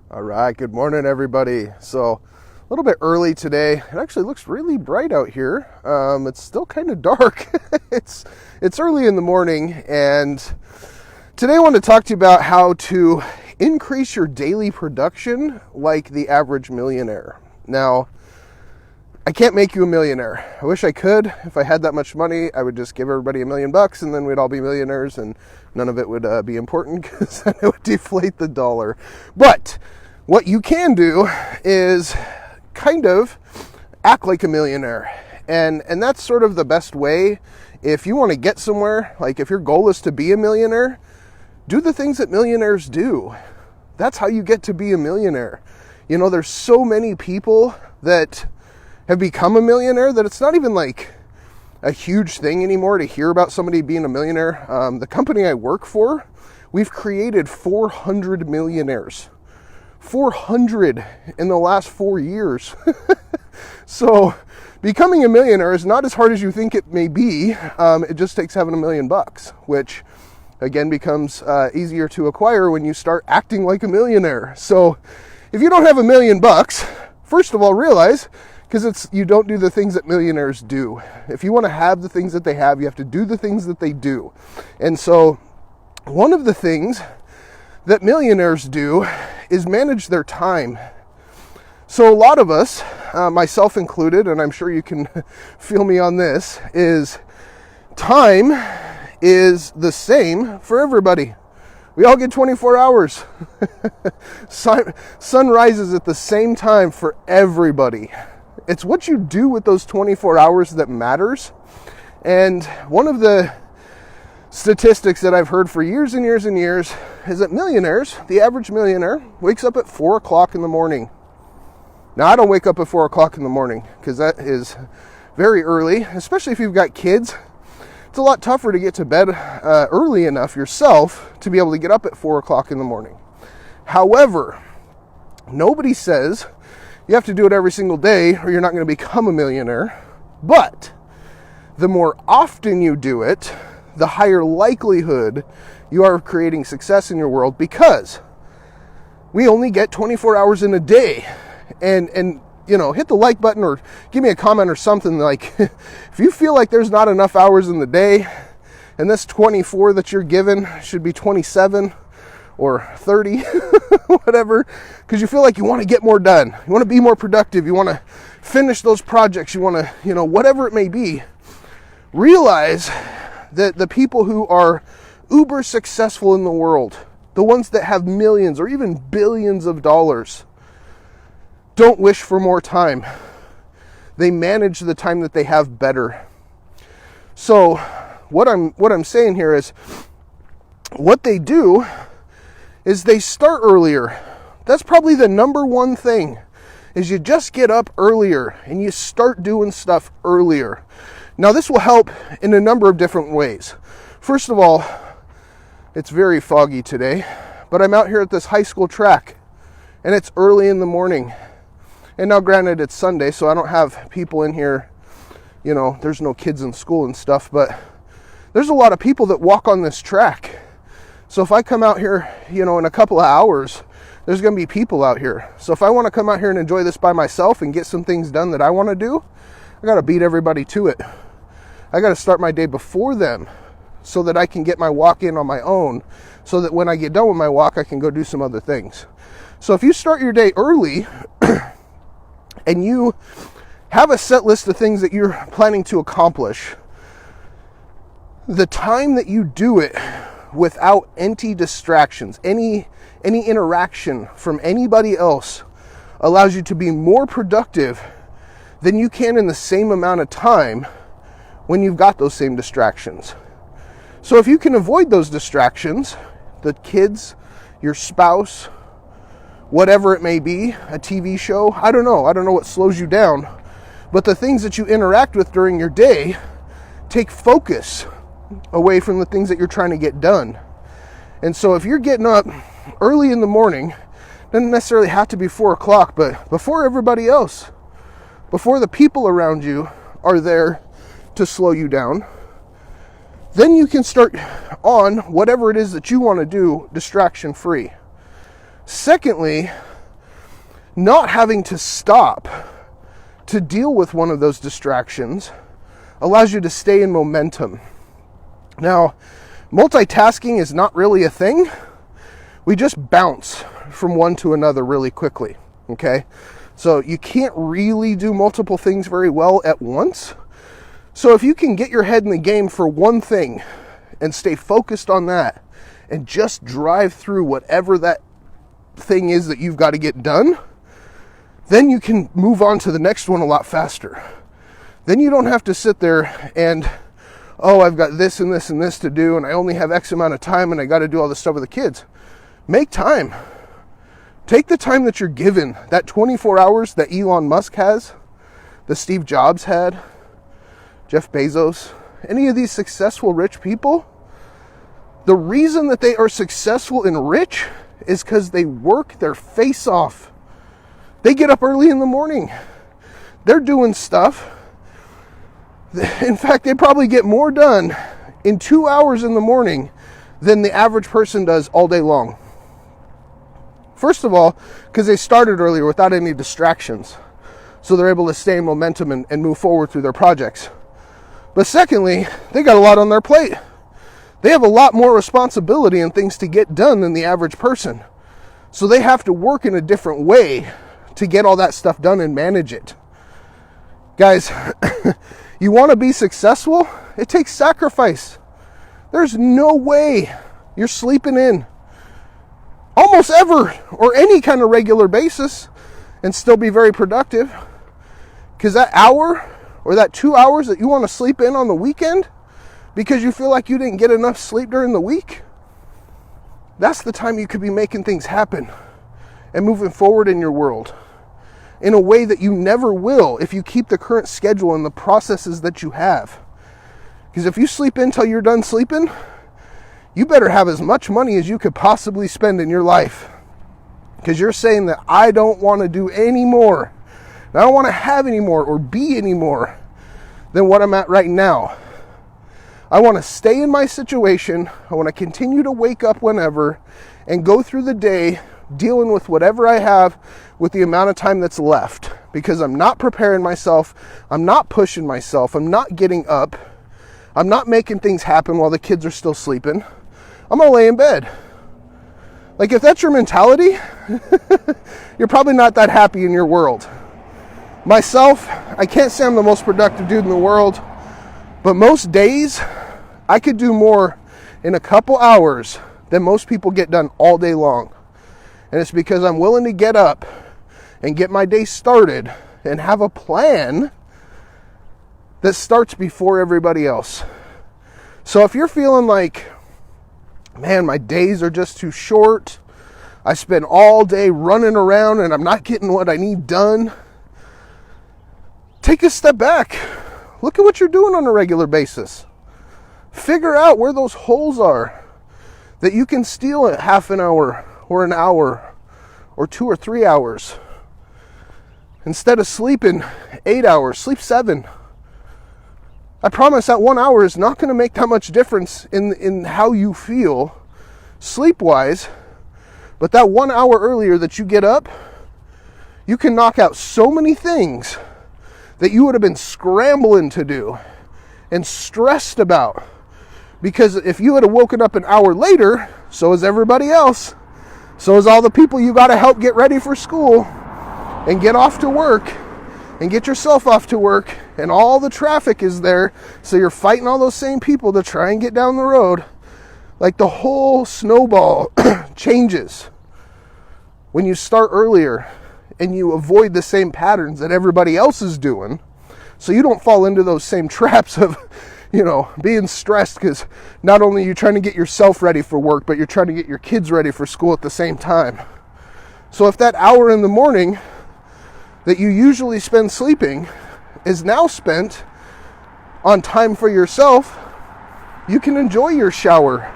All right, good morning, everybody. So, a little bit early today. It actually looks really bright out here. It's still kind of dark. it's early in the morning, and today I want to talk to you about how to increase your daily production like the average millionaire. Now, I can't make you a millionaire. I wish I could. If I had that much money, I would just give everybody $1 million and then we'd all be millionaires and none of it would be important because then it would deflate the dollar. But what you can do is kind of act like a millionaire. And that's sort of the best way. If you want to get somewhere, like if your goal is to be a millionaire, do the things that millionaires do. That's how you get to be a millionaire. You know, there's so many people that have become a millionaire that it's not even like a huge thing anymore to hear about somebody being a millionaire. The company I work for, we've created 400 millionaires. 400 in the last 4 years. So becoming a millionaire is not as hard as you think it may be. It just takes having $1 million, which again becomes easier to acquire when you start acting like a millionaire. So if you don't have $1 million, first of all, realize because you don't do the things that millionaires do. If you want to have the things that they have, you have to do the things that they do. And so one of the things that millionaires do is manage their time. So a lot of us, myself included, and I'm sure you can feel me on this, is time is the same for everybody. We all get 24 hours. Sun rises at the same time for everybody. It's what you do with those 24 hours that matters. And one of the statistics that I've heard for years and years and years is that millionaires, the average millionaire, wakes up at 4 o'clock in the morning. Now, I don't wake up at 4 o'clock in the morning because that is very early, especially if you've got kids. It's a lot tougher to get to bed early enough yourself to be able to get up at 4 o'clock in the morning. However, nobody says you have to do it every single day or you're not going to become a millionaire. But the more often you do it, the higher likelihood you are creating success in your world, because we only get 24 hours in a day. And you know, hit the like button or give me a comment or something like, if you feel like there's not enough hours in the day and this 24 that you're given should be 27 or 30, whatever, because you feel like you want to get more done. You want to be more productive. You want to finish those projects. You want to, you know, whatever it may be. Realize that the people who are uber successful in the world, the ones that have millions or even billions of dollars, don't wish for more time. They manage the time that they have better. So what I'm saying here is what they do is they start earlier. That's probably the number one thing, is you just get up earlier and you start doing stuff earlier. Now, this will help in a number of different ways. First of all, it's very foggy today, but I'm out here at this high school track and it's early in the morning. And now, granted, it's Sunday, so I don't have people in here, you know, there's no kids in school and stuff, but there's a lot of people that walk on this track. So if I come out here, you know, in a couple of hours, there's going to be people out here. So if I want to come out here and enjoy this by myself and get some things done that I want to do, I got to beat everybody to it. I got to start my day before them so that I can get my walk in on my own, so that when I get done with my walk, I can go do some other things. So if you start your day early and you have a set list of things that you're planning to accomplish, the time that you do it without any distractions, any interaction from anybody else, allows you to be more productive than you can in the same amount of time when you've got those same distractions. So if you can avoid those distractions, the kids, your spouse, whatever it may be, a TV show, I don't know what slows you down, but the things that you interact with during your day take focus away from the things that you're trying to get done. And so if you're getting up early in the morning, doesn't necessarily have to be 4 o'clock, but before everybody else, before the people around you are there to slow you down, then you can start on whatever it is that you want to do distraction free. Secondly, not having to stop to deal with one of those distractions allows you to stay in momentum. Now, multitasking is not really a thing. We just bounce from one to another really quickly, okay? So you can't really do multiple things very well at once. So if you can get your head in the game for one thing and stay focused on that and just drive through whatever that thing is that you've got to get done, then you can move on to the next one a lot faster. Then you don't have to sit there and, oh, I've got this and this and this to do, and I only have X amount of time, and I got to do all this stuff with the kids. Make time. Take the time that you're given, that 24 hours that Elon Musk has, that Steve Jobs had, Jeff Bezos, any of these successful rich people. The reason that they are successful and rich is because they work their face off. They get up early in the morning. They're doing stuff. In fact, they probably get more done in 2 hours in the morning than the average person does all day long. First of all, because they started earlier without any distractions. So they're able to stay in momentum and move forward through their projects. But secondly, they got a lot on their plate. They have a lot more responsibility and things to get done than the average person. So they have to work in a different way to get all that stuff done and manage it. Guys, you want to be successful? It takes sacrifice. There's no way you're sleeping in almost ever or any kind of regular basis and still be very productive. Because that hour or that 2 hours that you want to sleep in on the weekend because you feel like you didn't get enough sleep during the week, that's the time you could be making things happen and moving forward in your world in a way that you never will if you keep the current schedule and the processes that you have. Because if you sleep in till you're done sleeping, you better have as much money as you could possibly spend in your life. Because you're saying that I don't want to do any more. I don't want to have any more or be any more than what I'm at right now. I want to stay in my situation. I want to continue to wake up whenever and go through the day dealing with whatever I have with the amount of time that's left. Because I'm not preparing myself. I'm not pushing myself. I'm not getting up. I'm not making things happen while the kids are still sleeping. I'm going to lay in bed. Like, if that's your mentality, you're probably not that happy in your world. Myself, I can't say I'm the most productive dude in the world, but most days, I could do more in a couple hours than most people get done all day long. And it's because I'm willing to get up and get my day started and have a plan that starts before everybody else. So if you're feeling like, man, my days are just too short, I spend all day running around and I'm not getting what I need done, take a step back. Look at what you're doing on a regular basis. Figure out where those holes are that you can steal at half an hour or an hour or 2 or 3 hours. Instead of sleeping 8 hours, sleep 7. I promise that 1 hour is not going to make that much difference in how you feel sleep-wise. But that 1 hour earlier that you get up, you can knock out so many things that you would have been scrambling to do and stressed about. Because if you had woken up an hour later, so is everybody else. So is all the people you got to help get ready for school and get off to work and get yourself off to work, and all the traffic is there, so you're fighting all those same people to try and get down the road. Like, the whole snowball changes when you start earlier and you avoid the same patterns that everybody else is doing, so you don't fall into those same traps of, being stressed because not only are you trying to get yourself ready for work, but you're trying to get your kids ready for school at the same time. So if that hour in the morning that you usually spend sleeping is now spent on time for yourself, you can enjoy your shower.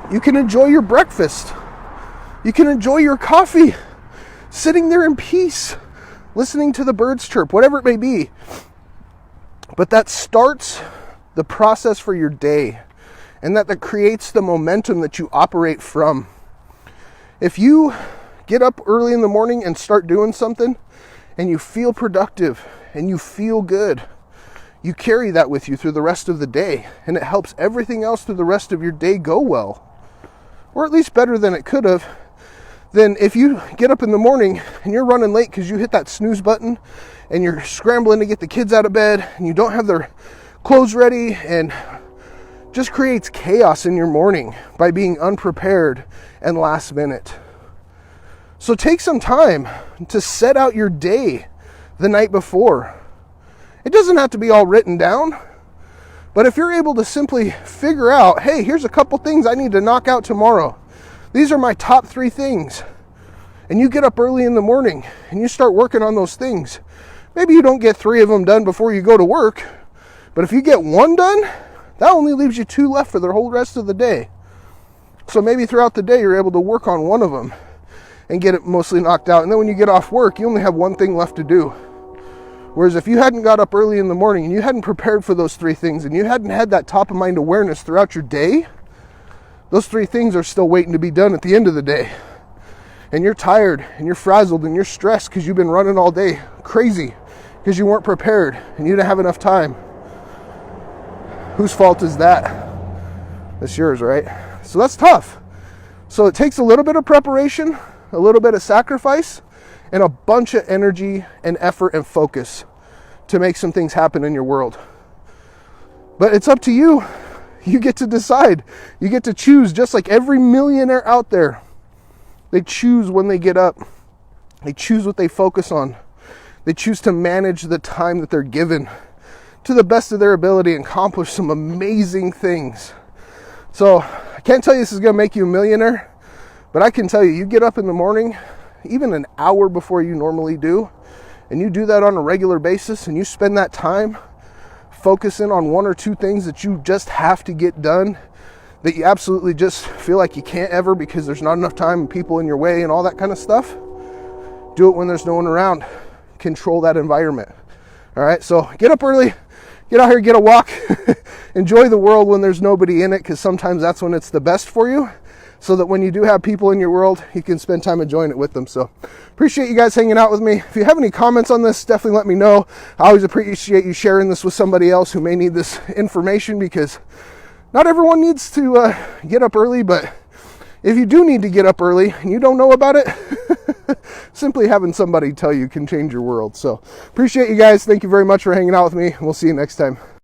You can enjoy your breakfast. You can enjoy your coffee, sitting there in peace, listening to the birds chirp, whatever it may be. But that starts the process for your day, and that creates the momentum that you operate from. If you get up early in the morning and start doing something, and you feel productive and you feel good, you carry that with you through the rest of the day, and it helps everything else through the rest of your day go well, or at least better than it could have. Then if you get up in the morning and you're running late because you hit that snooze button and you're scrambling to get the kids out of bed and you don't have their clothes ready, and just creates chaos in your morning by being unprepared and last minute. So take some time to set out your day the night before. It doesn't have to be all written down, but if you're able to simply figure out, hey, here's a couple things I need to knock out tomorrow. These are my top 3 things. And you get up early in the morning and you start working on those things. Maybe you don't get 3 of them done before you go to work, but if you get 1 done, that only leaves you 2 left for the whole rest of the day. So maybe throughout the day you're able to work on 1 of them and get it mostly knocked out. And then when you get off work, you only have 1 thing left to do. Whereas if you hadn't got up early in the morning and you hadn't prepared for those 3 things and you hadn't had that top of mind awareness throughout your day, those 3 things are still waiting to be done at the end of the day. And you're tired and you're frazzled and you're stressed because you've been running all day crazy because you weren't prepared and you didn't have enough time. Whose fault is that? That's yours, right? So that's tough. So it takes a little bit of preparation, a little bit of sacrifice, and a bunch of energy and effort and focus to make some things happen in your world. But it's up to you. You get to decide. You get to choose, just like every millionaire out there. They choose when they get up. They choose what they focus on. They choose to manage the time that they're given to the best of their ability and accomplish some amazing things. So I can't tell you this is going to make you a millionaire, but I can tell you, you get up in the morning, even an hour before you normally do, and you do that on a regular basis, and you spend that time focusing on 1 or 2 things that you just have to get done, that you absolutely just feel like you can't ever because there's not enough time and people in your way and all that kind of stuff. Do it when there's no one around. Control that environment. All right, so get up early, get out here, get a walk, enjoy the world when there's nobody in it, because sometimes that's when it's the best for you, so that when you do have people in your world, you can spend time enjoying it with them. So appreciate you guys hanging out with me. If you have any comments on this, definitely let me know. I always appreciate you sharing this with somebody else who may need this information, because not everyone needs to get up early, but if you do need to get up early and you don't know about it, simply having somebody tell you can change your world. So appreciate you guys. Thank you very much for hanging out with me. We'll see you next time.